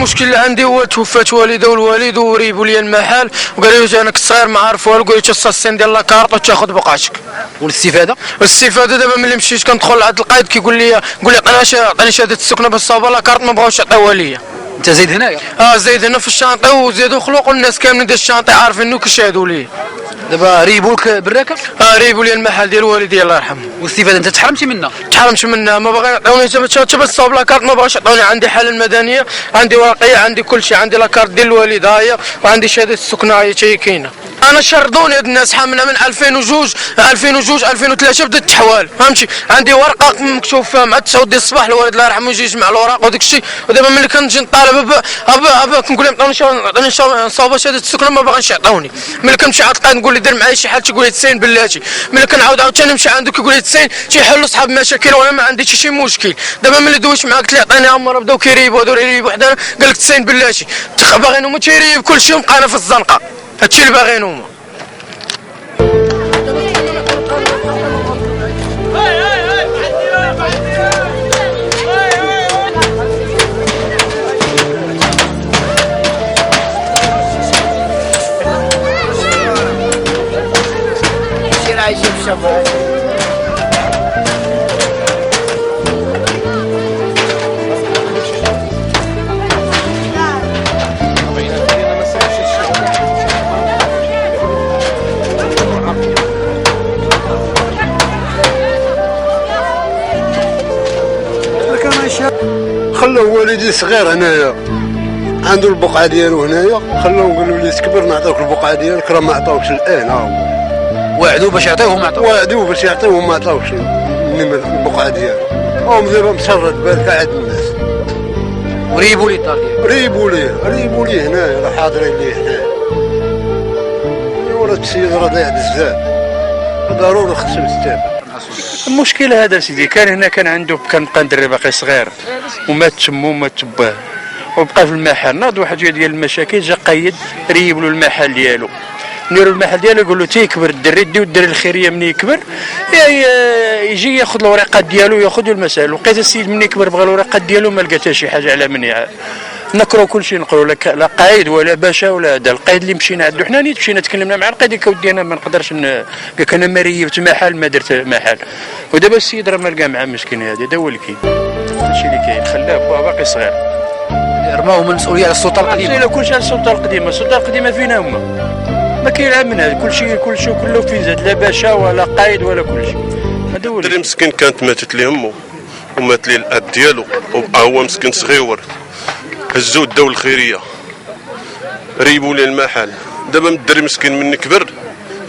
المشكل اللي عندي هو توفات والده والوالد وريبوا لي المحل وقالوا لي انا صغير ما عارف والو، قالوا لي تصاصين ديال لاكارط وتاخذ بقعتك. والاستفاده؟ الاستفاده دابا ملي مشيت كندخل لعند القايد كيقول لي عطيني شهاده السكنه بالصوابه لاكارط ما بغاوش يعطيوها لي. انت زايد هنايا؟ زايد هنا في الشانطي وزيدوا خلوق الناس كاملين ديال الشانطي عارفينو كيشاهدوا لي. دابا ريبوك بالراكب؟ ريبوا لي المحل ديال والدي الله يرحمه. والاستفاده انت تحرمتي منها؟ تحرمت منها، ما باغي يعطوني حتى بالصوب لاكارت ما بغاوش يعطوني. عندي حاله المدنيه، عندي ورقيه، عندي كل شيء، عندي لاكارت ديال الوالد هاهي وعندي شهاده السكنه هاهي حتى هي كاينه. انا شردوني هاد الناس حاملها من 2002 2003 بدات التحوال فهمتي. عندي ورقه مكتوب فيها مع 9 ديال الصباح الوالد الله يرحمه يجي يجمع الوراق وداك الشيء. ودابا ملي كنجي نطالب كنقول لهم عطوني صوبه شهاده السكنه ما باغينش يعطوني. ملي كنمشي عند القايد نقول له دير معايا شي حال تيقول لي 90 بلاتي. ملي كنعاود عاوتاني نمشي عنده كيقول لي 90 تيحلوا صحاب مشاكل وانا ما عنديش شي مشكل. دابا ملي دويت معاك اللي عطاني عمره بداو كيريبوا هادو يريبوا حدانا قال لك 90 بلاتي. باغيين هما تيريب كل شيء وبقى انا في الزنقه. هادشي اللي باغيين هما. خلوه والدي صغير هنايا عنده البقعه ديالو هنايا، خلوه قالوا لي تكبر نعطيوك البقعه ديالك، راه ما عطاوكش الان. وعدوا باش يعطيوه ما عطاوش. وعدوا باش يعطيوه ما عطاوكش البقعه ديالو. هم دابا مشرد بالك عند الناس. وريبوا لي الدار ديالو؟ ريبوا لي هنايا، راه حاضرين لي هنايا. ولد السيد راه ضايع بزاف، ضروري خصو يستافد. المشكل هذا سيدي كان عنده بقى ندري باقي صغير ومات تمو ومات تباه وبقى في المحل. ناض واحد ديال المشاكل جا قيد ريب له المحل ديالو. نديرو المحل ديالو يقول له تيكبر الدري ديو الدري الخيريه مني يكبر يجي ياخذ الورقات ديالو ياخذ المسائل. لقيت السيد مني يكبر بغى الورقات ديالو ما لقى حتى شي حاجه على مني. نكرو كل شيء نقولوا لك لا قايد ولا باشا ولا هذا. القايد اللي مشينا عنده حنا نيت مشينا تكلمنا مع القايد كودي انا ما نقدرش قال لك انا ما ريبت محل ما درت محل. ودابا السيد راه ما لقى مع مسكين هذا هو اللي كاين. هادشي اللي كاين خلاه باقي صغير. رماوه من المسؤوليه على السلطه القديمه. لا كلشي على السلطه القديمه. السلطه القديمه فينا هما ما كاين منها. كلشي كله فين زاد لا باشا ولا قايد ولا كلشي. هذا هو الدري مسكين كانت ماتت ليه امه ومات ليه الاب ديالو وبقى هو مسكين صغيور. هزو الدولة الخيرية ريبوا لي المحل. دابا الدري مسكين من كبر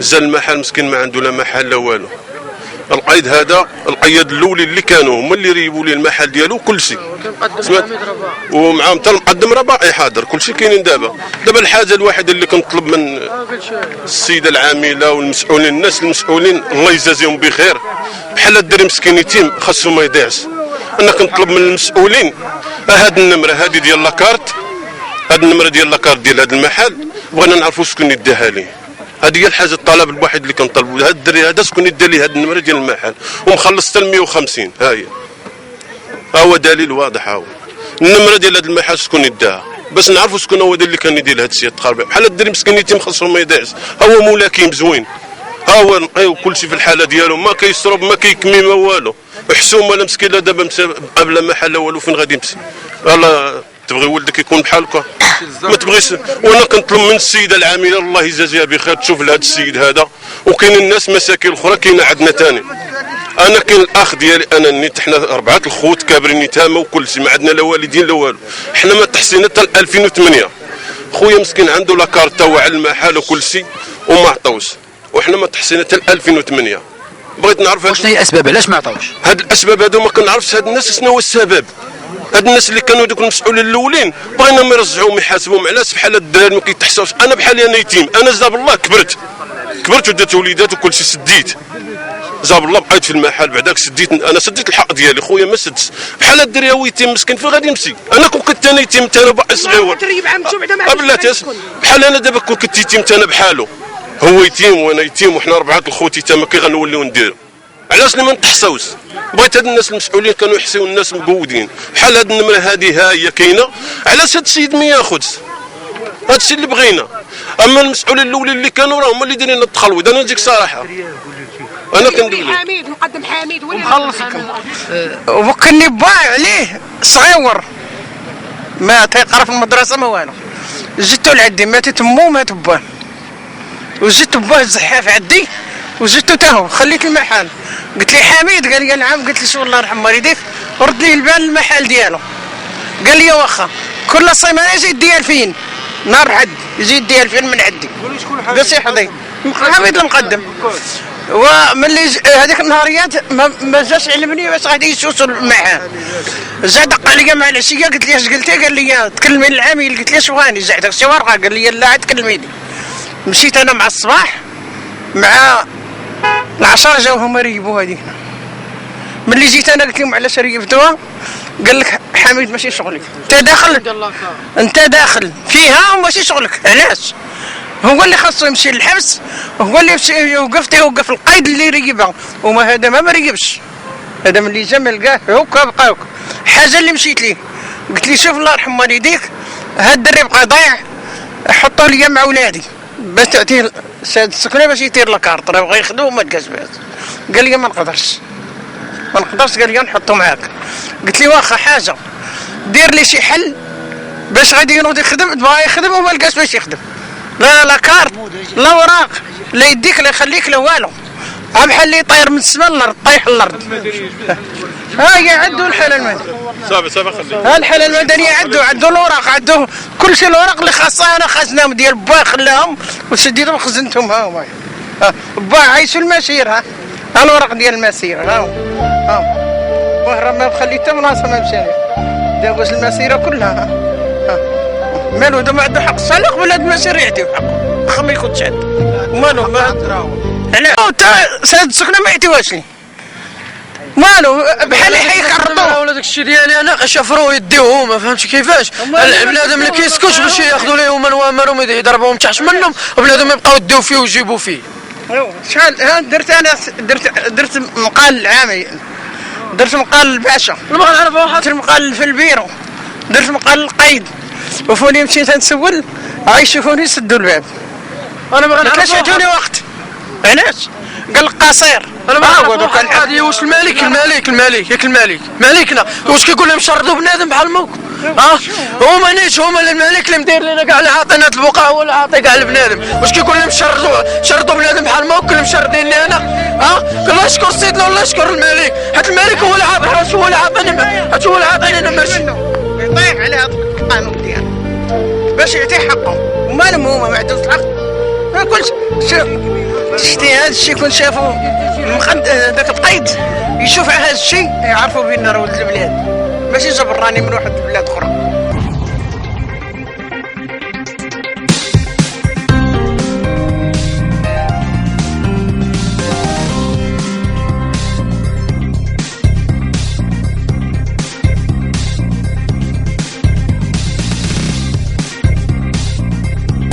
زال المحل مسكين ما عنده لا محل لا والو. القايد هذا القياد الاولي اللي كانوا هما اللي ريبوا لي المحل ديالو كلشي. ومعاهم حتى المقدم رباعي حاضر كلشي كاينين. دابا الحاجه الوحيده اللي كنطلب من السيده العامله والمسؤولين الناس المسؤولين الله يجازيهم بخير بحال الدري مسكين يتيم خاصو ما يضيعش. انا كنطلب من المسؤولين هاد النمره هادي ديال لاكارت، هاد النمره ديال لاكارت ديال هاد المحل بغينا نعرفوا شكون يديها ليه. هذه هي الحاجه الطلب الوحيد اللي كنطلبوا. هاد الدري هذا شكون يدير ليه هاد النمره ديال المحل ومخلص حتى 150. ها هو دليل واضح. هو النمره ديال هاد المحل شكون يداها باش نعرفوا شكون هو اللي كان يدير هاد الشيء التقربي. بحال الدري مسكين يتيم خاصو ما يضيعش. هو مولاكيم زوين، ها هو نقيو كلشي في الحاله ديالو، ما كيشرب ما كيكمي ما والو. وحسوم ولا مسكين لا دابا قبل محل والو فين غادي يمشي؟ والله تبغي ولدك يكون بحالك ما تبغيش. وانا كنطلب من السيده العامله الله يجازيها بخير تشوف لهذا السيد هذا. وكاين الناس مساكين اخرى كاينه عندنا ثاني. انا كاين الاخ ديالي انا نيت حنا 4 الخوت كابرين يتامى وكل شيء ما عندنا لا والدين لا والو. حنا ما تحسينا حتى 2008 خويا مسكين عنده لاكارت تاعو على المحل وكل شيء وما عطاوش. وحنا ما تحسينا حتى 2008. بغيت نعرف شنو هي الاسباب علاش ما عطاوش؟ هاد الاسباب هادو ما كنعرفش. هاد الناس شنو هو السبب؟ هاد الناس اللي كانوا دوك المسؤولين الاولين بغيناهم يرجعوهم يحاسبوهم. علاش بحال الدراري ما كيتحسبوش؟ انا بحالي انا يتيم، انا جاب الله كبرت ودات وليدات وكل شيء سديت. جاب الله بقيت في المحل بعداك سديت. انا سديت الحق ديالي خويا ما سدش. بحال الدري هو يتيم مسكين فين غادي يمشي؟ انا كون كنت انا يتيم انا باقي صغير بحال انا دابا كون كنت يتيم انا بحالو. هو يتيم وانا يتيم وحنا 4 الخوت يتامى كي غنوليو نديرو؟ علاش ما نتحصاوش؟ بغيت هاد الناس المسؤولين كانوا يحسيو الناس مقودين بحال هاد النمره هذه ها هي كاينه. علاش هاد السيد ما ياخذش؟ هاد الشيء اللي بغينا. اما المسؤولين الاولين اللي كانوا راه هما اللي دايرين التخلويض. انا نجيك صراحه، انا كندوي حميد مقدم حميد مخلصكم وكني بايع عليه صغيور ما تيقرا في المدرسه ما والو. جيتو لعندي مات تمو مات باه وجيت باه الزحاف عندي وجيتو تاهو خليت المحل. قلت لي حميد، قال لي نعم. قلت لي شو الله يرحم والديك رد لي البال المحل ديالو. قال لي واخا كل سيمانه يجي يدي 2000 نهار حد يجي يدي 2000 من عندي. قلت لي حميد المقدم. وملي هذيك النهاريات ما جاش علمني باش غادي يسوسوا المحل. جا دق عليا مع العشيه قلت لي اش قلتي؟ قال لي تكلمي للعامل. قلت لي اش بغاني؟ جا شي ورقه. قال لي لا تكلميني. مشيت انا مع الصباح مع العشرة جاو هما ريبوا هذيك. ملي جيت انا قلت لهم علاش ريبتوها؟ قال لك حميد ماشي شغلك، انت داخل فيها وماشي شغلك. علاش؟ هو اللي خاصو يمشي للحبس، هو اللي يوقف القيد اللي ريبها، وما هذا ما ريبش. هذا ملي جا ما لقاه هكا بقى حاجه اللي مشيت ليه. قلت لي شوف الله يرحم والديك هاد الدري بقى ضايع، حطوا لي مع ولادي باش تعطيه ساد السكنه باش يطير لاكارط، راه بغا ياخذوه وما لقاش باس. قال لي ما نقدرش. قال لي نحطو معاك. قلت لي واخا حاجه دير لي شي حل باش غادي ينوض يخدم. بغا يخدم وما لقاش باش يخدم. لا كارت لا وراق لا يديك لا يخليك لا والو. بحال اللي طاير من السماء للارض طايح للارض. ها هي عندو الحاله المدنيه. صافي خلي. ها الحاله المدنيه عندو الوراق، عندو كل شيء. الوراق اللي خاصها انا خزناهم ديال با خلاهم وسديتهم وخزنتهم. ها هما با عايشوا المسير. ها الوراق ديال المسير. ها راه ما خليت حتى بلاصه ما مشى داوز المسيره كلها. مالو هذا ما عنده حق الصالح قبل هاد المسير يعطيو حقه واخا ما يكونش عنده. مالو علاه تا ساد السكنه ما يعطيوهاش لي. مالو بحال يحيك عرضوه ولا داك الشيء ديالي انا شافروه يديوه هما. فهمتي كيفاش؟ البنادم اللي كيسكتش باش ياخذوا ليهم الوامر ويضربوهم تحت منهم، وبنادم يبقاو يديو فيه ويجيبوا فيه. شحال درت انا درت مقال عامي، درت مقال الباشا، درت مقال في البيرو، درت مقال القيد. وفوني مشيت نسول عايشوني سدوا الباب. انا ما كانش يعطوني وقت. علاش؟ قال لك قصير. انا ما عرفت هذه واش الملك مالكنا واش كيقول لهم شردوا بنادم بحال موك. هما نيش هما الملك اللي مدير لنا كاع اللي عاطينا هاد البقعه هو اللي عاطي كاع البنادم. واش كيقول لهم شردوا بنادم بحال موك اللي مشرديني انا؟ قال شكون سيدنا ولا شكون الملك؟ حيت الملك هو اللي عاطي، هو اللي عاطيني انا ماشي. يطيح على هذا القانون ديالو باش يعطيه حقهم. ومالهم هما ما عندهمش الحق. ما كلش شتي هذا الشيء كون شافوا ذاك القيد يشوف على هذا الشيء يعرفوا بان راه ولد البلاد، ماشي جبراني من واحد البلاد اخرى.